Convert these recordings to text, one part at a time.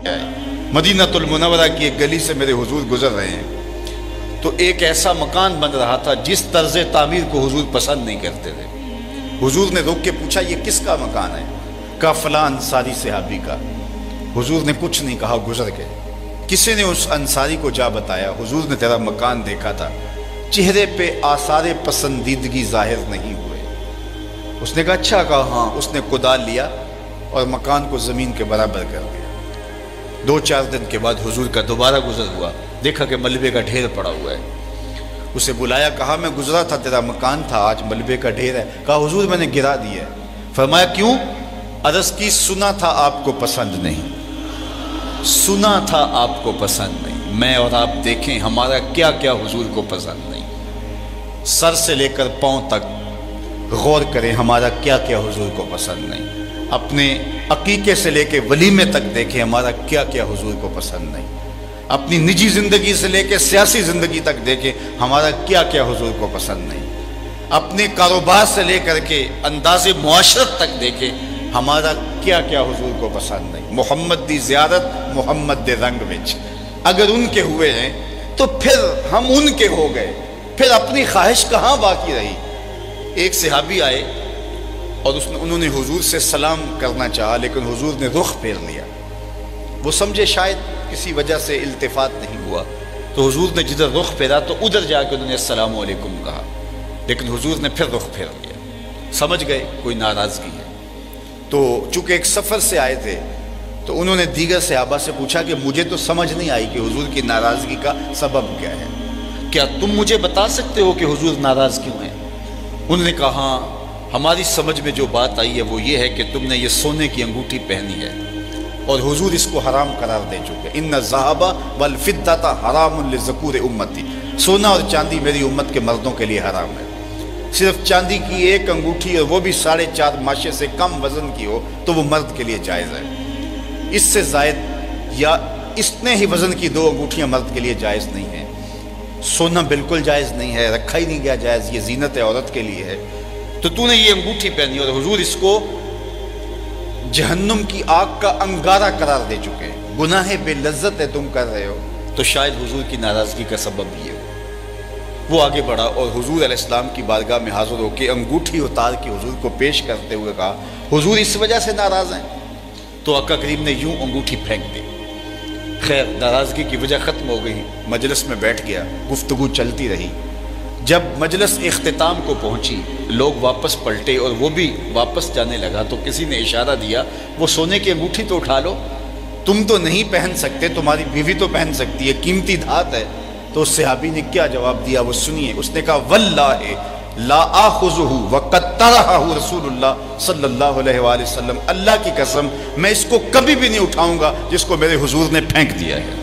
मदीनतुल मुनव्वरा की एक गली से मेरे हुजूर गुजर रहे हैं तो एक ऐसा मकान बन रहा था जिस तर्ज तामीर को हुजूर पसंद नहीं करते थे। हुजूर ने रोक के पूछा, ये किसका मकान है? कहा फलां अंसारी सहाबी का। हुजूर ने कुछ नहीं कहा, गुजर गए। किसी ने उस अंसारी को जा बताया, हुजूर ने तेरा मकान देखा था, चेहरे पे आसारे पसंदीदगी जाहिर नहीं हुए। उसने कहा अच्छा। कहा हाँ। उसने कुदाल लिया और मकान को ज़मीन के बराबर कर दिया। 2-4 दिन के बाद हुजूर का दोबारा गुजर हुआ, देखा कि मलबे का ढेर पड़ा हुआ है। उसे बुलाया, कहा मैं गुजरा था, तेरा मकान था, आज मलबे का ढेर है। कहा हुजूर मैंने गिरा दिया है। फरमाया क्यों? अर्ज़ की सुना था आपको पसंद नहीं, सुना था आपको पसंद नहीं। मैं और आप देखें हमारा क्या क्या हुजूर को पसंद नहीं। सर से लेकर पांव तक गौर करें हमारा क्या क्या हुजूर को पसंद नहीं। अपने अकीके से लेके वलीमे तक देखें हमारा क्या क्या हुजूर को पसंद नहीं। अपनी निजी ज़िंदगी से लेके सियासी ज़िंदगी तक देखें हमारा क्या क्या हुजूर को पसंद नहीं। अपने कारोबार से लेकर के अंदाज़े मुआशरत तक देखें हमारा क्या क्या हुजूर को पसंद नहीं। मोहम्मद दी ज़ियारत मोहम्मद दे रंग विच अगर उनके हुए हैं तो फिर हम उनके हो गए, फिर अपनी ख्वाहिश कहाँ बाकी रही। एक सहाबी आए और उन्होंने हुजूर से सलाम करना चाहा, लेकिन हुजूर ने रुख फेर लिया। वो समझे शायद किसी वजह से इल्तिफात नहीं हुआ, तो हुजूर ने जिधर रुख फेरा तो उधर जाकर उन्होंने अस्सलामु अलैकुम कहा, लेकिन हुजूर ने फिर रुख फेर लिया। समझ गए कोई नाराज़गी है। तो चूँकि एक सफ़र से आए थे तो उन्होंने दीगर सहाबा से पूछा कि मुझे तो समझ नहीं आई कि हुजूर की नाराज़गी का सबब क्या है, क्या तुम मुझे बता सकते हो कि हुजूर नाराज़ क्यों हैं? उन्होंने कहा हमारी समझ में जो बात आई है वो ये है कि तुमने ये सोने की अंगूठी पहनी है और हुजूर इसको हराम करार दे चुके। इन्ना ज़हाबा वल फिद्दता हरामुन लिज़कूर उम्मती, सोना और चांदी मेरी उम्मत के मर्दों के लिए हराम है। सिर्फ चांदी की एक अंगूठी और वो भी 4.5 माशे से कम वजन की हो तो वो मर्द के लिए जायज़ है। इससे ज़ायद या इतने ही वजन की 2 अंगूठियाँ मर्द के लिए जायज़ नहीं है। सोना बिल्कुल जायज़ नहीं है, रखा ही नहीं गया जायज़, ये जीनत औरत के लिए है। तो तूने ये अंगूठी पहनी और हुजूर इसको जहन्नुम की आग का अंगारा करार दे चुके हैं, गुनाह बेलज्जत है तुम कर रहे हो, तो शायद हुजूर की नाराज़गी का सबब ये हो। वो आगे बढ़ा और हुजूर अलैहिस्सलाम की बारगाह में हाजिर होकर अंगूठी उतार के हुजूर को पेश करते हुए कहा हुजूर इस वजह से नाराज़ हैं? तो आका करीम ने यूं अंगूठी फेंक दी। खैर नाराज़गी की वजह ख़त्म हो गई, मजलिस में बैठ गया, गुफ्तगू चलती रही। जब मजलिस इख्तिताम को पहुंची, लोग वापस पलटे और वो भी वापस जाने लगा तो किसी ने इशारा दिया वो सोने की अंगूठी तो उठा लो, तुम तो नहीं पहन सकते, तुम्हारी बीवी तो पहन सकती है, कीमती धात है। तो उस सहाबी ने क्या जवाब दिया वो सुनिए। उसने कहा वल्लाहि ला आखुज़ुहु वक़द तरहहु रसूलुल्लाह सल्लल्लाहु अलैहि वसल्लम, अल्लाह की कसम मैं इसको कभी भी नहीं उठाऊंगा जिसको मेरे हुजूर ने फेंक दिया है।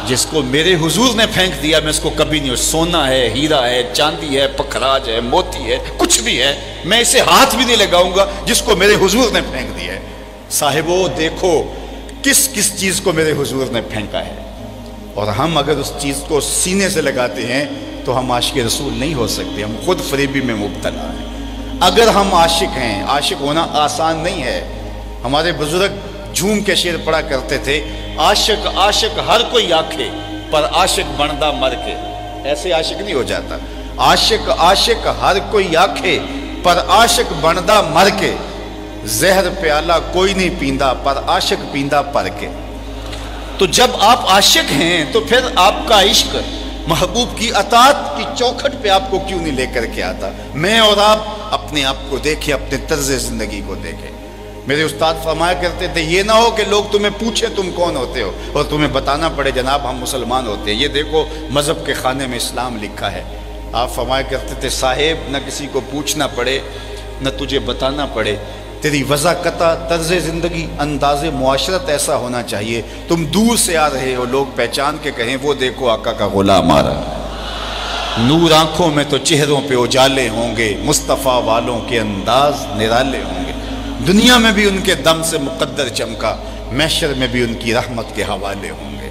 जिसको मेरे हुजूर ने फेंक दिया मैं इसको कभी नहीं, सोना है, हीरा है, चांदी है, पखराज है, मोती है, कुछ भी है, मैं इसे हाथ भी नहीं लगाऊंगा जिसको मेरे हुजूर ने फेंक दिया है। साहिबो देखो किस किस चीज को मेरे हुजूर ने फेंका है, और हम अगर उस चीज को सीने से लगाते हैं तो हम आशिक रसूल नहीं हो सकते, हम खुद फरेबी में मुब्तला हैं। अगर हम आशिक हैं, आशिक होना आसान नहीं है। हमारे बुजुर्ग झूम के शेर पढ़ा करते थे, आशिक आशिक हर कोई आखे पर आशिक बनदा मर के। ऐसे आशिक नहीं हो जाता। आशिक आशिक हर कोई आखे पर आशिक बनदा मर के, जहर प्याला कोई नहीं पींदा पर आशिक पींदा पर के। तो जब आप आशिक हैं तो फिर आपका इश्क महबूब की अताअत की चौखट पे आपको क्यों नहीं लेकर के आता? मैं और आप अपने आप को देखें, अपने तर्ज जिंदगी को देखें। मेरे उस्ताद फरमाया करते थे ये ना हो कि लोग तुम्हें पूछे तुम कौन होते हो और तुम्हें बताना पड़े जनाब हम मुसलमान होते हैं, ये देखो मज़हब के खाने में इस्लाम लिखा है। आप फरमाया करते थे साहेब न किसी को पूछना पड़े न तुझे बताना पड़े, तेरी वज़ाकता तर्ज ज़िंदगी अंदाज़ मुआशरत ऐसा होना चाहिए, तुम दूर से आ रहे हो लोग पहचान के कहें वो देखो आका का गुलाम आ रहा। नूर आंखों में तो चेहरों पे उजाले होंगे, मुस्तफ़ा वालों के अंदाज निराले होंगे। दुनिया में भी उनके दम से मुक़द्दर चमका, महशर में भी उनकी रहमत के हवाले होंगे।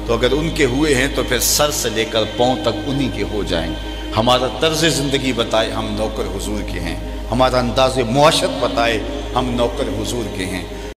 तो अगर उनके हुए हैं तो फिर सर से लेकर पाँव तक उन्हीं के हो जाएंगे। हमारा तर्ज ज़िंदगी बताए हम नौकर हुजूर के हैं, हमारा अंदाज़ मुआशरत बताए हम नौकर हुजूर के हैं।